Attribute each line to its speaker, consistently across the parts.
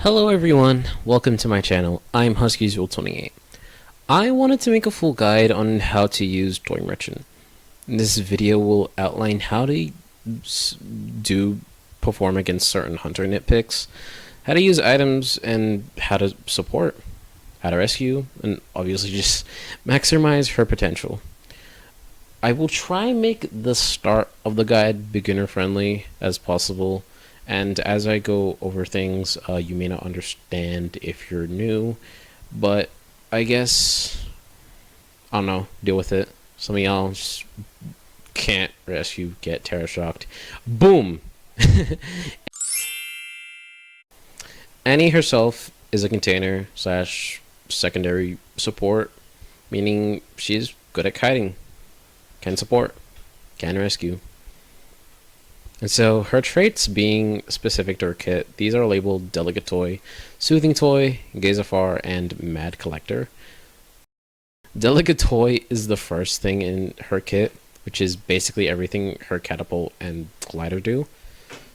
Speaker 1: Hello everyone, welcome to my channel. I'm HuskyZul28. I wanted to make a full guide on how to use Toy Merchant. This video will outline how to perform against certain hunter nitpicks, how to use items, and how to support, how to rescue, and obviously just maximize her potential. I will try and make the start of the guide beginner friendly as possible. And as I go over things, you may not understand if you're new, but I guess, I don't know, deal with it. Some of y'all just can't rescue, get terror shocked. Boom! Annie herself is a container slash secondary support, meaning she's good at kiting, can support, can rescue. And so her traits being specific to her kit, these are labeled Delicate Toy, Soothing Toy, Gaze Afar, and Mad Collector. Delicate Toy is the first thing in her kit, which is basically everything her Catapult and Glider do.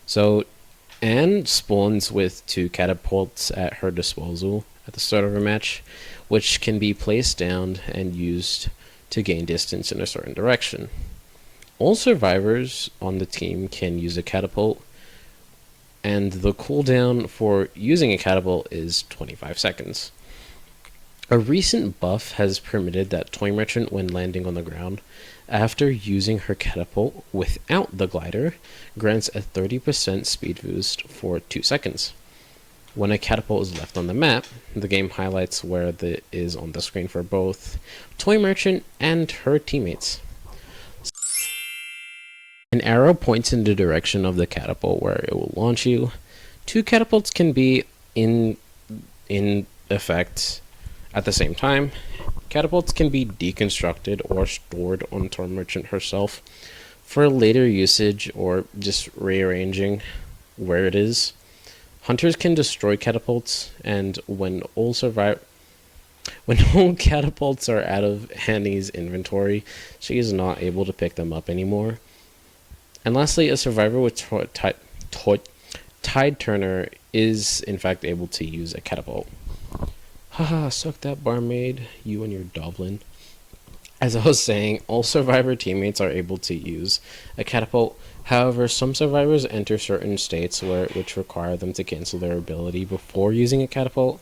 Speaker 1: So Anne spawns with 2 Catapults at her disposal at the start of her match, which can be placed down and used to gain distance in a certain direction. All survivors on the team can use a catapult, and the cooldown for using a catapult is 25 seconds. A recent buff has permitted that Toy Merchant, when landing on the ground, after using her catapult without the glider, grants a 30% speed boost for 2 seconds. When a catapult is left on the map, the game highlights where it is on the screen for both Toy Merchant and her teammates. An arrow points in the direction of the catapult where it will launch you. 2 catapults can be in effect at the same time. Catapults can be deconstructed or stored on Toy Merchant herself for later usage or just rearranging where it is. Hunters can destroy catapults, and when all catapults are out of Annie's inventory, she is not able to pick them up anymore. And lastly, a survivor with Tide Turner is in fact able to use a catapult. Haha, suck that, barmaid, you and your Doblin. As I was saying, all survivor teammates are able to use a catapult. However, some survivors enter certain states which require them to cancel their ability before using a catapult.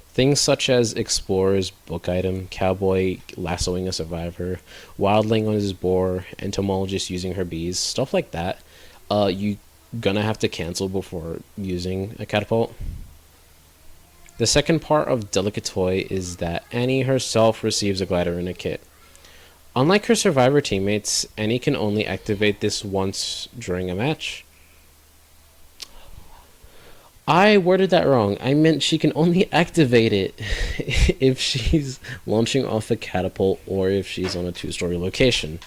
Speaker 1: Things such as Explorer's book item, Cowboy lassoing a survivor, Wildling on his boar, Entomologist using her bees, stuff like that, you gonna have to cancel before using a catapult. The second part of Delicate Toy is that Annie herself receives a glider in a kit. Unlike her survivor teammates, Annie can only activate this once during a match. I worded that wrong. I meant she can only activate it if she's launching off a catapult or if she's on a 2-story location.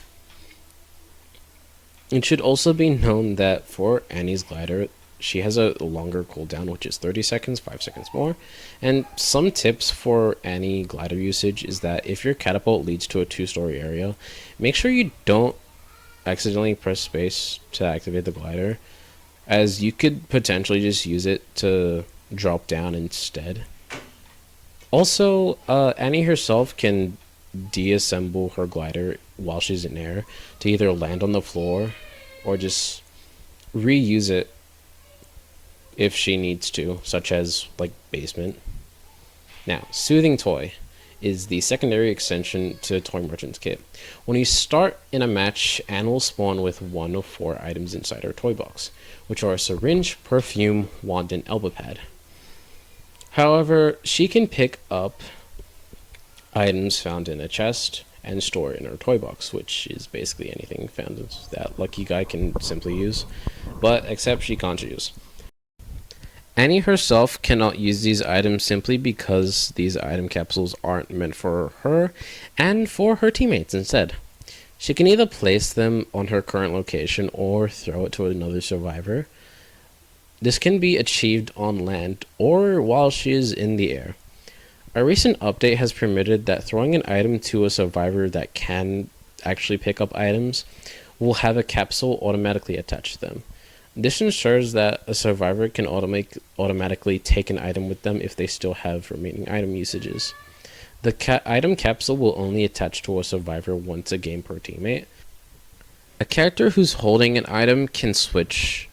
Speaker 1: It should also be known that for Annie's glider, she has a longer cooldown, which is 30 seconds, 5 seconds more. And some tips for Annie glider usage is that if your catapult leads to a 2-story area, make sure you don't accidentally press space to activate the glider, as you could potentially just use it to drop down instead. Also, Annie herself can deassemble her glider while she's in air to either land on the floor or just reuse it if she needs to, such as like basement. Now, Soothing Toy is the secondary extension to Toy Merchant's kit. When you start in a match, Anne will spawn with 1 of 4 items inside her toy box, which are a syringe, perfume, wand, and elbow pad. However, she can pick up items found in a chest and store in her toy box, which is basically anything found that lucky guy can simply use, but except she can't use. Annie herself cannot use these items simply because these item capsules aren't meant for her and for her teammates instead. She can either place them on her current location or throw it to another survivor. This can be achieved on land or while she is in the air. A recent update has permitted that throwing an item to a survivor that can actually pick up items will have a capsule automatically attached to them. This ensures that a survivor can automatically take an item with them if they still have remaining item usages. The item capsule will only attach to a survivor once a game per teammate. A character who's holding an item can switch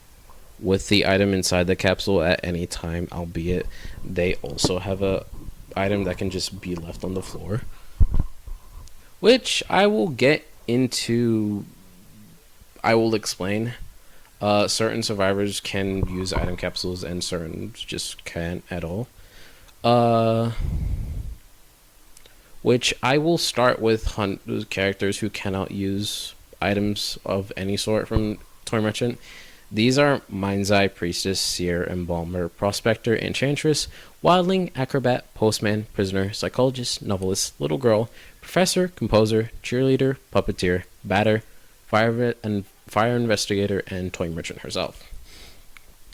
Speaker 1: with the item inside the capsule at any time, albeit they also have a item that can just be left on the floor, which I will get into. I will explain. Certain survivors can use item capsules and certain just can't at all. Which I will start with characters who cannot use items of any sort from Toy Merchant. These are Mind's Eye, Priestess, Seer, Embalmer, Prospector, Enchantress, Wildling, Acrobat, Postman, Prisoner, Psychologist, Novelist, Little Girl, Professor, Composer, Cheerleader, Puppeteer, Batter, Fire Investigator, and Toy Merchant herself.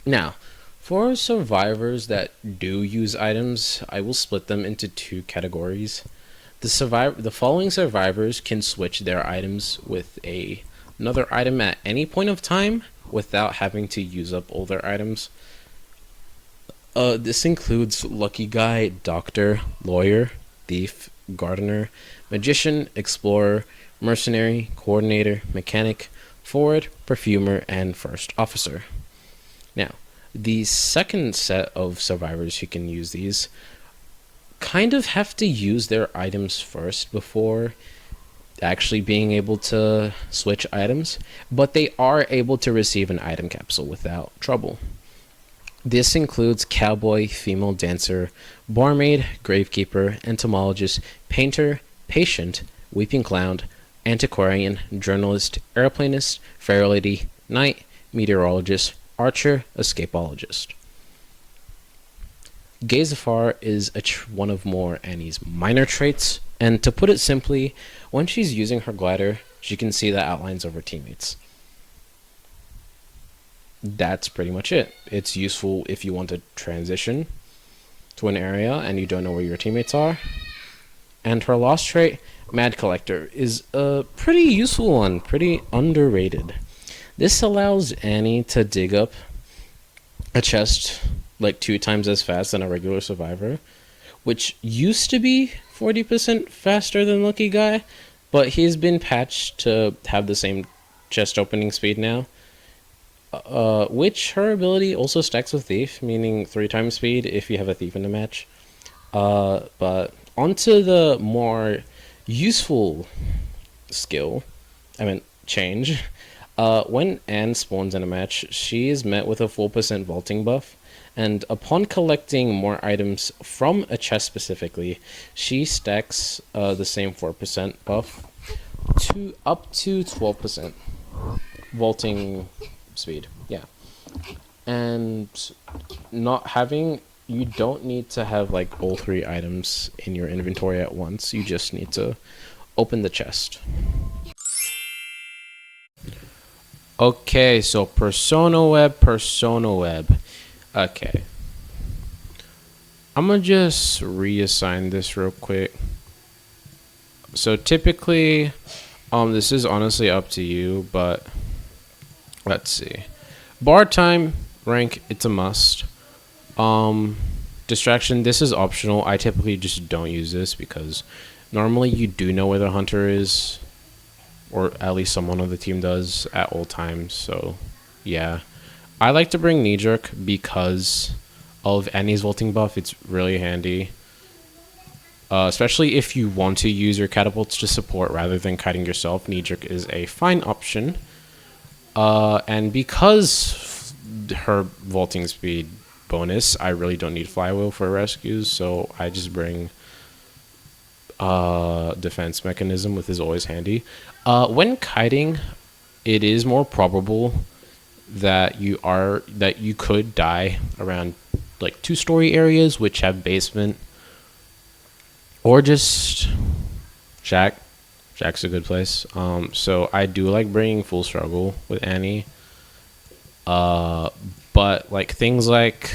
Speaker 1: Now, for survivors that do use items, I will split them into two categories. The following survivors can switch their items with another item at any point of time without having to use up all their items. This includes Lucky Guy, Doctor, Lawyer, Thief, Gardener, Magician, Explorer, Mercenary, Coordinator, Mechanic, Forward, Perfumer, and First Officer. Now, the second set of survivors who can use these kind of have to use their items first before actually being able to switch items, but they are able to receive an item capsule without trouble. This includes Cowboy, Female Dancer, Barmaid, Gravekeeper, Entomologist, Painter, Patient, Weeping Clown, Antiquarian, Journalist, Airplanist, Fair Lady, Knight, Meteorologist, Archer, Escapologist. Gaze Afar is one of more Annie's minor traits, and to put it simply, when she's using her glider, she can see the outlines of her teammates. That's pretty much it. It's useful if you want to transition to an area and you don't know where your teammates are. And her lost trait, Mad Collector, is a pretty useful one, pretty underrated. This allows Annie to dig up a chest like 2 times as fast than a regular survivor, which used to be 40% faster than Lucky Guy, but he's been patched to have the same chest opening speed now, which her ability also stacks with Thief, meaning 3 times speed if you have a Thief in the match. But onto the more useful change. When Anne spawns in a match, she is met with a full % vaulting buff, and upon collecting more items from a chest specifically, she stacks the same 4% buff to up to 12% vaulting speed. Yeah. And you don't need to have like all 3 items in your inventory at once. You just need to open the chest. Okay, so Persona Web. Okay. I'm gonna just reassign this real quick. So typically, this is honestly up to you, but let's see. Bar time, rank, it's a must. Distraction, this is optional. I typically just don't use this because normally you do know where the hunter is, or at least someone on the team does at all times. So yeah, I like to bring Knee Jerk because of Annie's vaulting buff. It's really handy, especially if you want to use your catapults to support rather than kiting yourself. Knee Jerk is a fine option, and because her vaulting speed bonus, I really don't need Flywheel for rescues, so I just bring Defense Mechanism, which is always handy. When kiting, it is more probable that you could die around like 2-story areas which have basement, or just shack. Shack's a good place. So I do like bringing Full Struggle with Annie. But like things like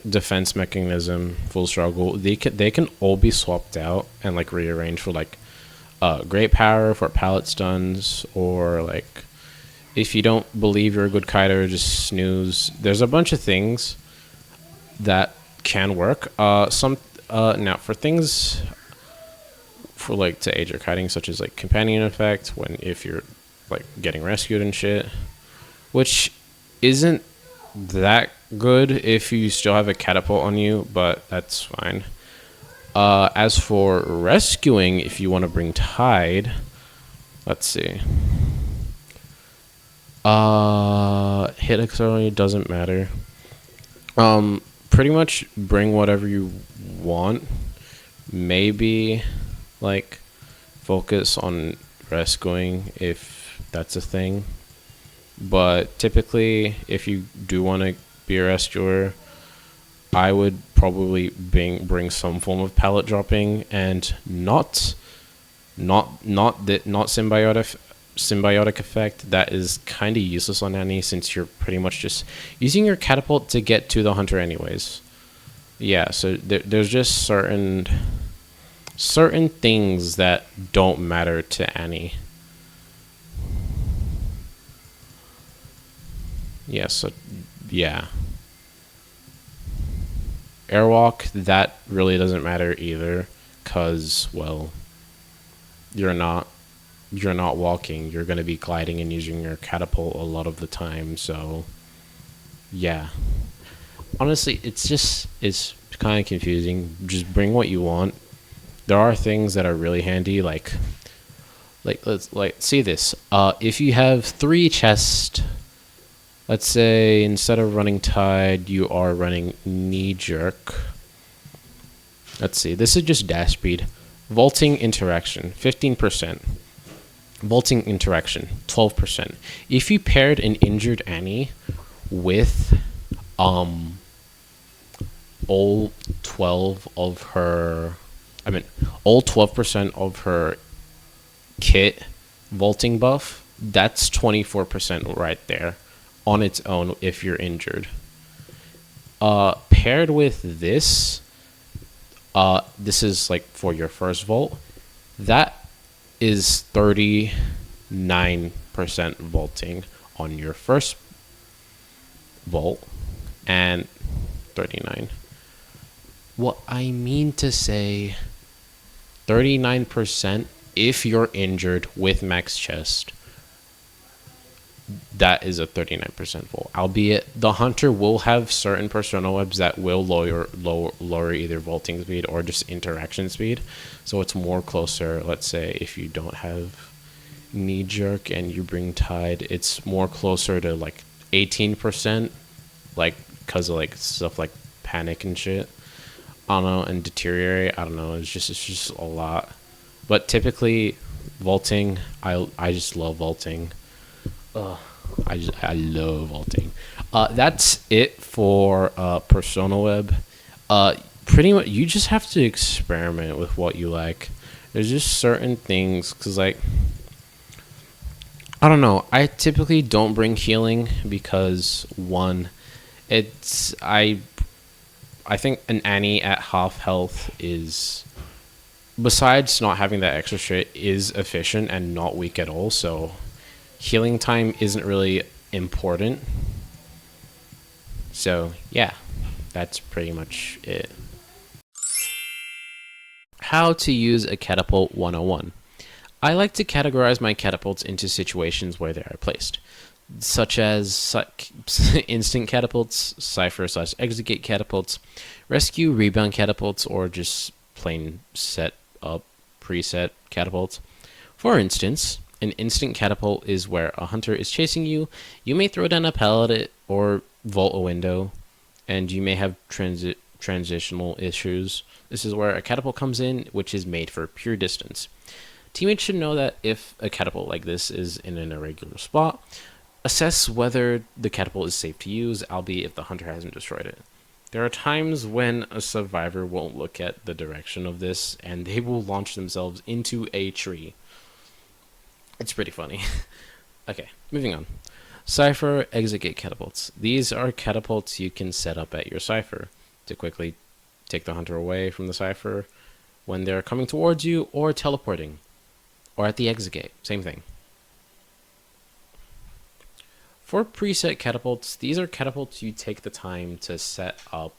Speaker 1: Defense Mechanism, Full Struggle, they can all be swapped out and like rearranged for like Great Power for pallet stuns, or like If you don't believe you're a good kiter, just snooze. There's a bunch of things that can work. Some now for things for like to aid your kiting, such as like companion effect when if you're like getting rescued and shit, which isn't that good if you still have a catapult on you, but that's fine. As for rescuing, if you want to bring tide, let's see. Hit accelerate doesn't matter. Pretty much bring whatever you want. Maybe like focus on rescuing if that's a thing. But typically, if you do want to be a rescuer, I would probably bring some form of pallet dropping and not symbiotic effect. That is kind of useless on Annie since you're pretty much just using your catapult to get to the hunter anyways. Yeah, so there's just certain things that don't matter to Annie. Yeah, so yeah. Airwalk, that really doesn't matter either, cause well, you're not walking. You're gonna be gliding and using your catapult a lot of the time. So yeah, honestly, it's kind of confusing. Just bring what you want. There are things that are really handy, let's see this. If you have 3 chests. Let's say instead of running tide, you are running knee jerk. Let's see. This is just dash speed. Vaulting interaction, 15%. Vaulting interaction, 12%. If you paired an injured Annie with all 12 of her, all 12% of her kit vaulting buff, that's 24% right there. On its own if you're injured. Paired with this, this is like for your first vault, that is 39% vaulting on your first vault, and 39. What I mean to say, 39% if you're injured with max chest. That is a 39% vault. Albeit the hunter will have certain persona webs that will lower either vaulting speed or just interaction speed. So it's more closer. Let's say if you don't have knee jerk and you bring tide, it's more closer to like 18%, like because of like stuff like panic and shit. I don't know, and deteriorate. I don't know. It's just a lot. But typically, vaulting. I just love vaulting. I love vaulting. That's it for Persona Web. Pretty much, you just have to experiment with what you like. There's just certain things, because like, I don't know. I typically don't bring healing because one, I think an Annie at half health is, besides not having that extra shit, is efficient and not weak at all. So healing time isn't really important. So yeah, that's pretty much it. How to use a Catapult 101. I like to categorize my catapults into situations where they are placed, such as instant catapults, cipher/exit catapults, rescue rebound catapults, or just plain set up preset catapults. For instance, an instant catapult is where a hunter is chasing you. You may throw down a pallet or vault a window, and you may have transitional issues. This is where a catapult comes in, which is made for pure distance. Teammates should know that if a catapult like this is in an irregular spot, assess whether the catapult is safe to use, albeit if the hunter hasn't destroyed it. There are times when a survivor won't look at the direction of this, and they will launch themselves into a tree. It's pretty funny. Okay, moving on. Cipher exit gate catapults. These are catapults you can set up at your cipher to quickly take the hunter away from the cipher when they're coming towards you or teleporting, or at the exit gate. Same thing. For preset catapults, these are catapults you take the time to set up,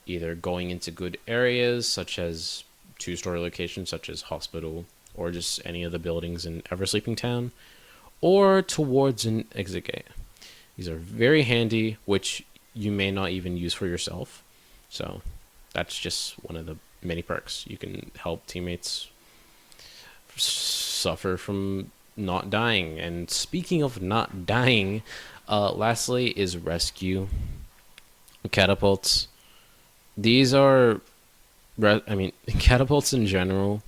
Speaker 1: either going into good areas such as two-story locations such as hospital or just any of the buildings in Eversleeping Town, or towards an exit gate. These are very handy, which you may not even use for yourself. So that's just one of the many perks. You can help teammates suffer from not dying. And speaking of not dying, lastly is rescue catapults. These are, catapults in general,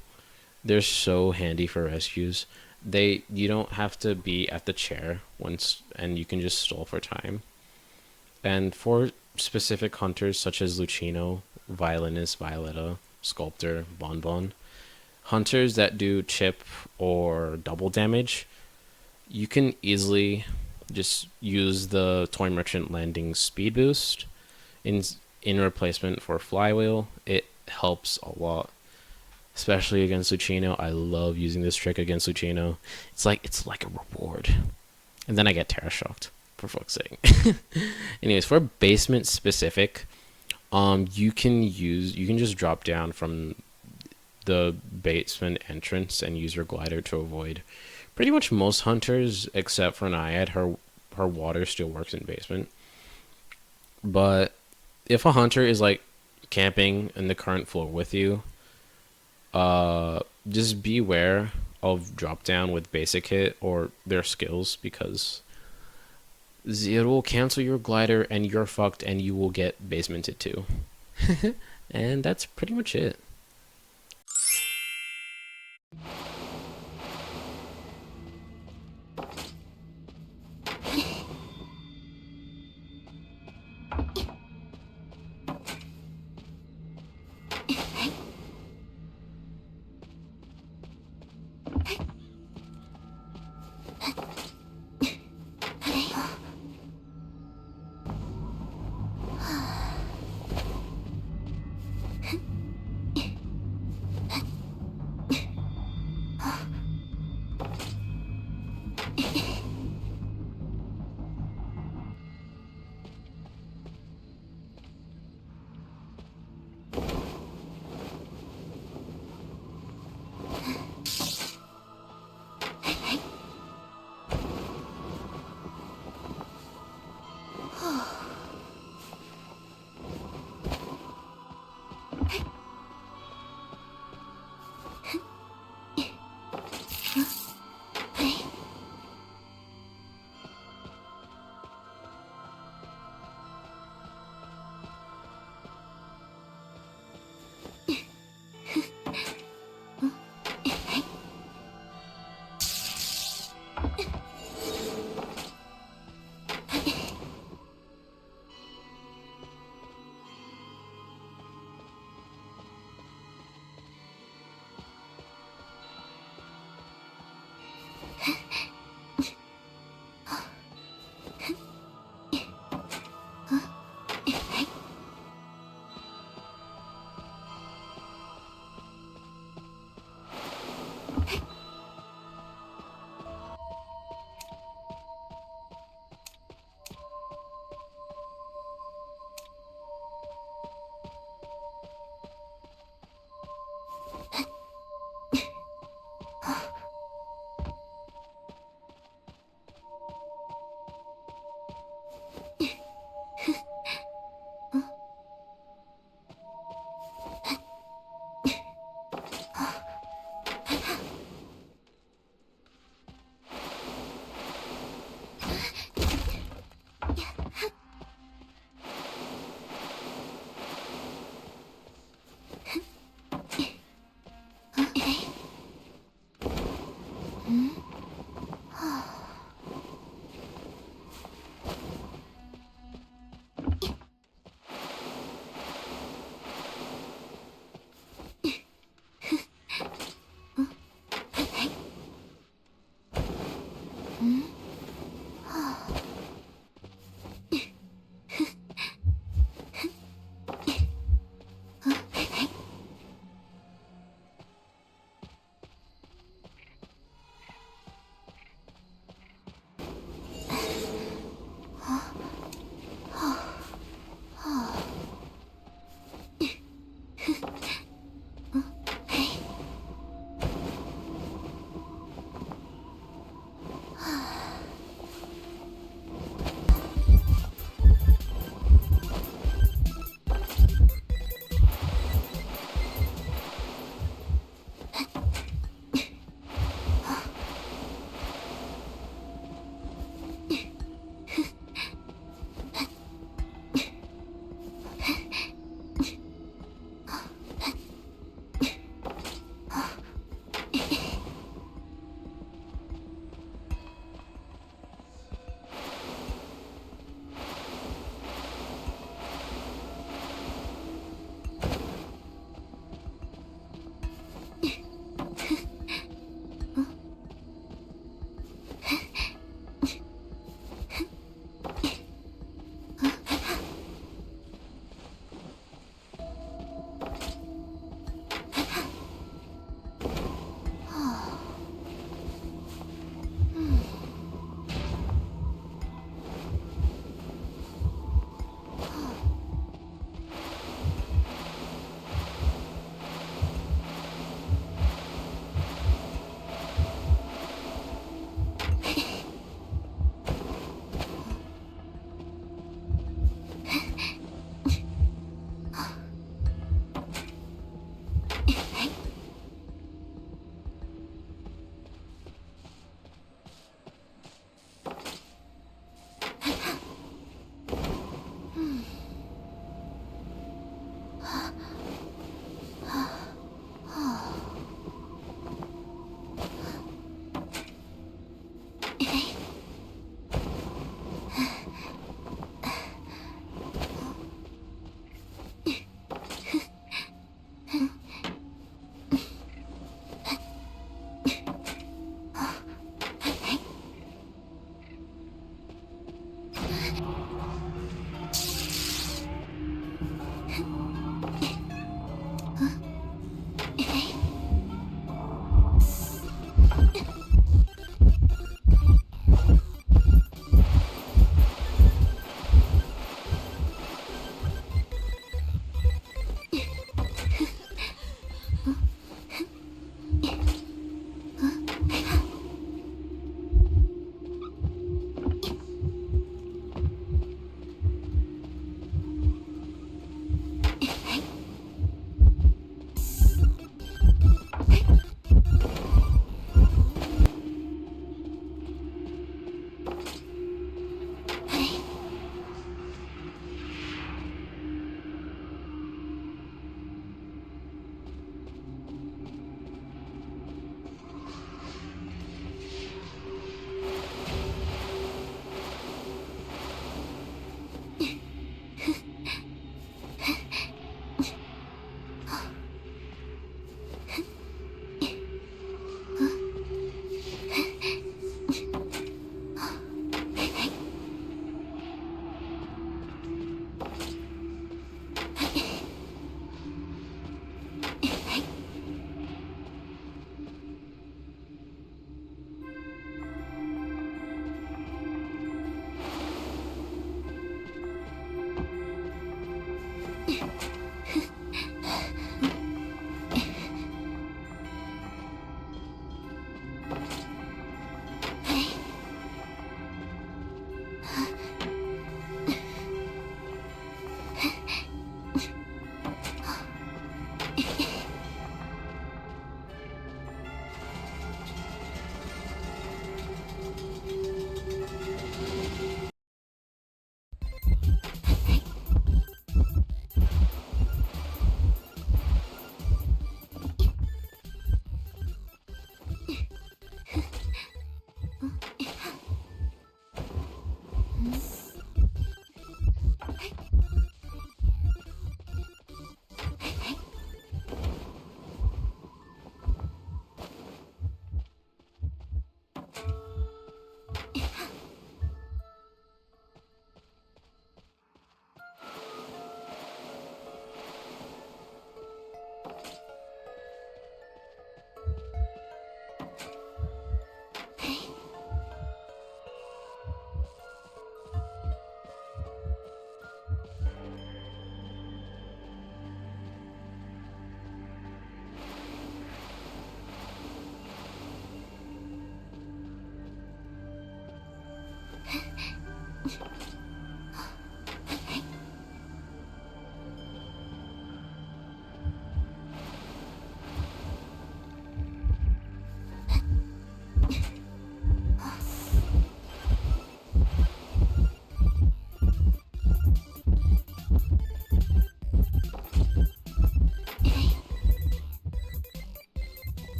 Speaker 1: they're so handy for rescues. You don't have to be at the chair once, and you can just stall for time. And for specific hunters such as Lucino, Violinist, Violetta, Sculptor, Bonbon, hunters that do chip or double damage, you can easily just use the Toy Merchant Landing speed boost in replacement for Flywheel. It helps a lot, especially against Lucino. I love using this trick against Lucino. It's like a reward. And then I get Terra Shocked, for fuck's sake. Anyways, for basement specific, you can just drop down from the basement entrance and use your glider to avoid pretty much most hunters, except for Naiad. Her water still works in basement. But if a hunter is like camping in the current floor with you, just beware of drop down with basic hit or their skills, because it will cancel your glider and you're fucked and you will get basemented too. And that's pretty much it.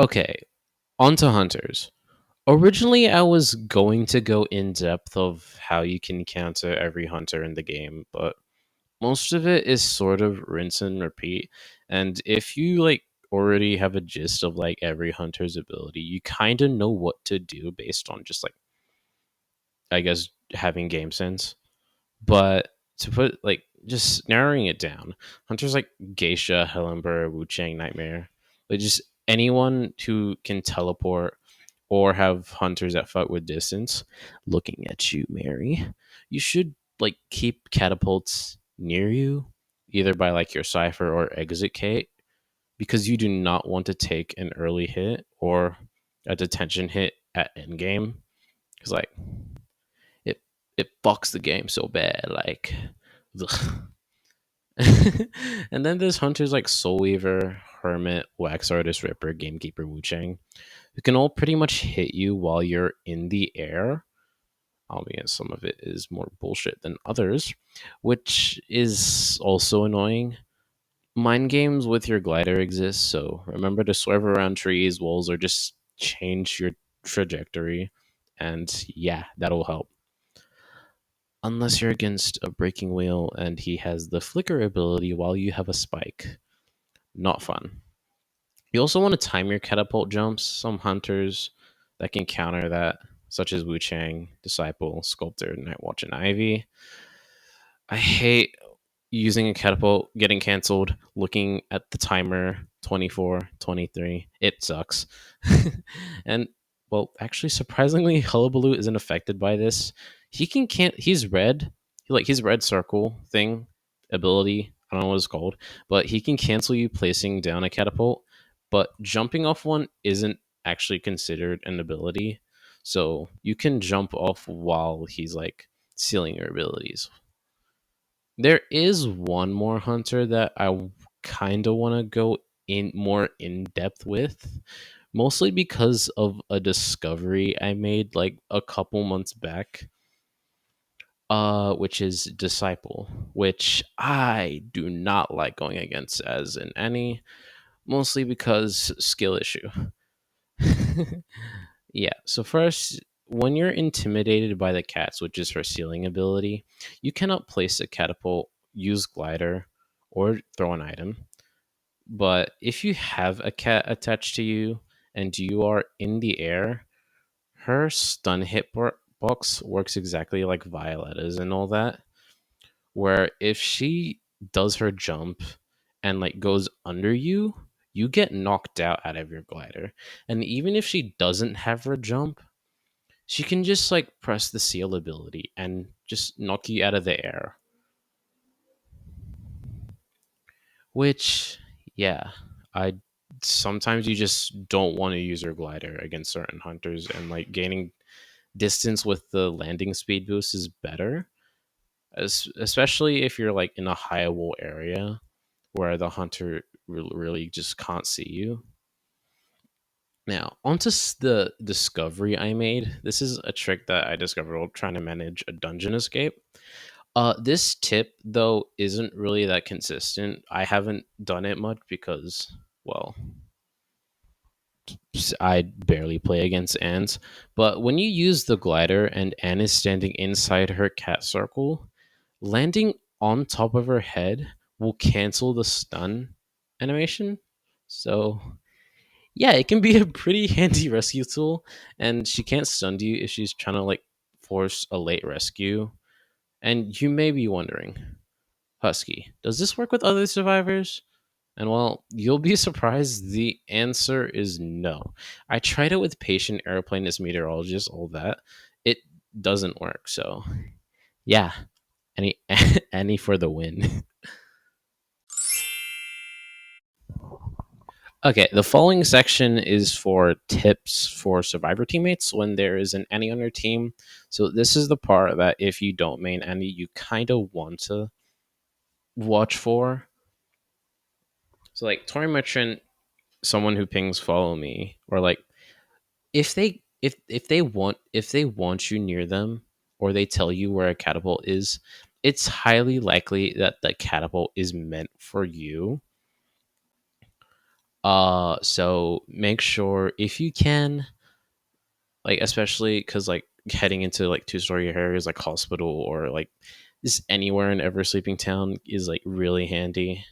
Speaker 1: Okay, on to hunters. Originally, I was going to go in depth of how you can counter every hunter in the game, but most of it is sort of rinse and repeat. And if you like already have a gist of like every hunter's ability, you kind of know what to do based on just like, I guess, having game sense. But to put like just narrowing it down, hunters like Geisha, Helenbur, Wu Chang, Nightmare, like just anyone who can teleport or have hunters that fight with distance. Looking at you, Mary. You should like keep catapults near you, either by like your cipher or exit gate, because you do not want to take an early hit or a detention hit at endgame. Because like it it fucks the game so bad. Like, ugh. And then there's hunters like Soul Weaver, Hermit, Wax Artist, Ripper, Gamekeeper, Wu Chang, who can all pretty much hit you while you're in the air, albeit some of it is more bullshit than others, which is also annoying. Mind games with your glider exist, so remember to swerve around trees, walls, or just change your trajectory. And yeah, that'll help. Unless you're against a breaking wheel and he has the flicker ability while you have a spike. Not fun. You also want to time your catapult jumps. Some hunters that can counter that, such as Wu Chang, Disciple, Sculptor, Nightwatch, and Ivy. I hate using a catapult, getting canceled, looking at the timer 24, 23. It sucks. And well, actually surprisingly, Hullabaloo isn't affected by this. He can't he's red. Like his red circle thing ability, I don't know what it's called, but he can cancel you placing down a catapult, but jumping off one isn't actually considered an ability. So you can jump off while he's like sealing your abilities. There is one more hunter that I kind of want to go in more in depth with, mostly because of a discovery I made like a couple months back, which is Disciple, which I do not like going against as in any, mostly because skill issue. Yeah. So first, when you're intimidated by the cats, which is her sealing ability, you cannot place a catapult, use glider, or throw an item. But if you have a cat attached to you and you are in the air, her stun hitbox works exactly like Violetta's and all that. Where if she does her jump and like goes under you, you get knocked out of your glider. And even if she doesn't have her jump, she can just like press the seal ability and just knock you out of the air. Which, yeah, I sometimes you just don't want to use your glider against certain hunters, and like gaining distance with the landing speed boost is better, especially if you're like in a high wall area where the hunter really just can't see you. Now, onto the discovery I made. This is a trick that I discovered while trying to manage a dungeon escape. This tip though isn't really that consistent. I haven't done it much because, well, I barely play against ants. But when you use the glider and Anne is standing inside her cat circle, landing on top of her head will cancel the stun animation. So yeah, it can be a pretty handy rescue tool, and she can't stun you if she's trying to like force a late rescue. And you may be wondering, Husky, does this work with other survivors? And well, you'll be surprised. The answer is no. I tried it with patient airplane meteorologist, all that. It doesn't work. So yeah, any any for the win. Okay, the following section is for tips for survivor teammates when there is an Annie on your team. So this is the part that if you don't main Annie, you kind of want to watch for. So like Tori Merchant, someone who pings follow me, or like if they want you near them, or they tell you where a catapult is, it's highly likely that the catapult is meant for you. So make sure if you can like especially because like heading into like two-story areas like hospital or like just anywhere in ever sleeping town is like really handy,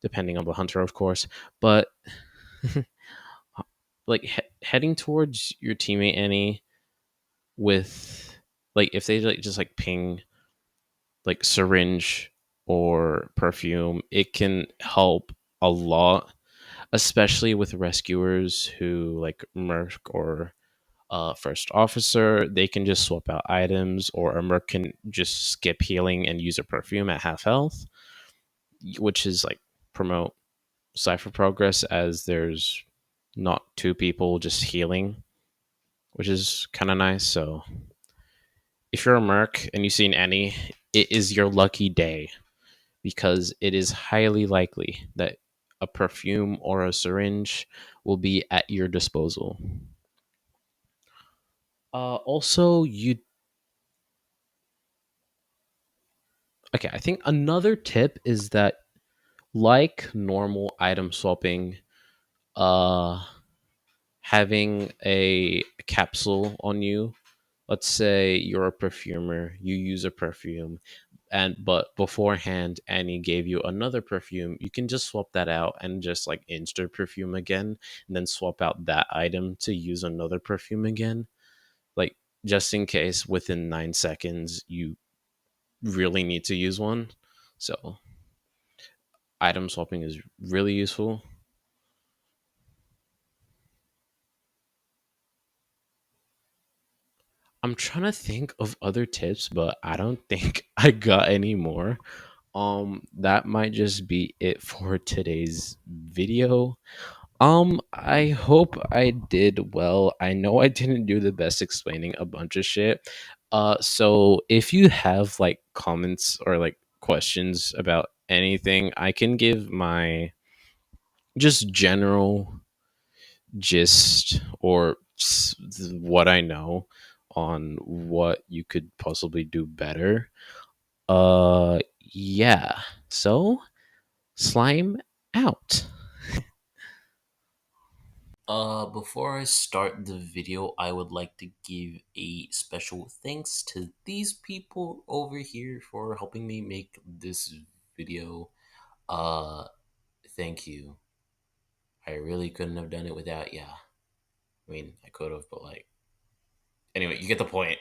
Speaker 1: depending on the hunter, of course. But like heading towards your teammate Annie with like if they like just like ping like syringe or perfume, it can help a lot, especially with rescuers who like Merc or first officer. They can just swap out items, or a Merc can just skip healing and use a perfume at half health, which is like promote cipher progress as there's not two people just healing, which is kind of nice. So if you're a Merc and you see an Annie, it is your lucky day because it is highly likely that a perfume or a syringe will be at your disposal. Also, you okay? I think another tip is that, like normal item swapping, uh, having a capsule on you. Let's say you're a perfumer, you use a perfume, and but beforehand Annie gave you another perfume, you can just swap that out and just like insert perfume again, and then swap out that item to use another perfume again. Like just in case within 9 seconds you really need to use one. So item swapping is really useful. I'm trying to think of other tips, but I don't think I got any more. That might just be it for today's video. I hope I did well. I know I didn't do the best explaining a bunch of shit. So if you have like comments or like questions about anything, I can give my just general gist or what I know on what you could possibly do better. Yeah. So, slime out. Before I start the video, I would like to give a special thanks to these people over here for helping me make this video. Uh, Thank you. I really couldn't have done it without ya. I mean, I could have, but like, anyway, you get the point.